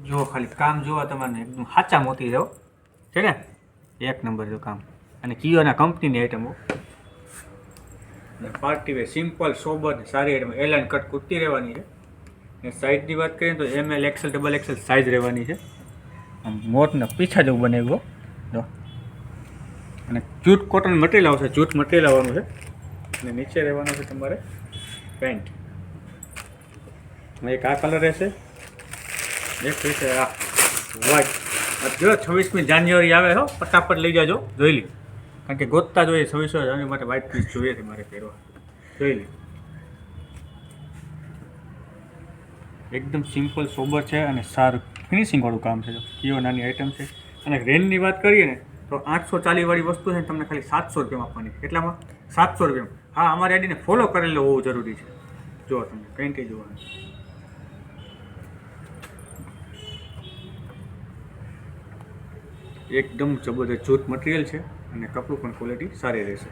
જો ખાલી કામ જોવા તમારે એકદમ સાચા મોતી જાઓ છે ને, એક નંબર જો કામ. અને કિયોના કંપનીની આઈટમો પાર્ટી વેર સિમ્પલ સોબર ને સારી આઈટમ. એલાઇન કટ કુર્તી રહેવાની છે. ને સાઇઝની વાત કરીએ તો ML XL XXL સાઇઝ રહેવાની છે. આમ મોટને પીછા જેવું બનાવ્યું જો. અને જૂટ કોટન મટીરિયલ આવશે, જૂટ મટીરિયલ આવવાનું છે. અને નીચે રહેવાનું છે તમારે પેન્ટ. એક આ કલર રહેશે, એક રહેશે આ વ્હાઈટ. જો 26મી જાન્યુઆરી આવે હો, ફટાફટ લઈ જાજો, જોઈ લી. કારણ કે ગોતતા જોઈએ 26 જાન્યુઆરી માટે વ્હાઈટ પીસ જોઈએ છે મારે પહેરવા, જોઈ લી. એકદમ સિમ્પલ સોબર છે અને સારું ફિનિશિંગવાળું કામ છે. કિયો નાની આઈટમ છે. અને રેન્જની વાત કરીએ ને તો 840 વાળી વસ્તુ છે તમને ખાલી 700 રૂપિયામાં આપવાની. કેટલામાં? 700 રૂપિયામાં. હા, અમારી આઈડીને ફોલો કરેલો હોવું જરૂરી છે. જો તમને કંઈ જોવાનું. એકદમ જબરદસ્ત જૂટ મટીરિયલ છે અને કપડું પણ ક્વોલિટી સારી રહેશે.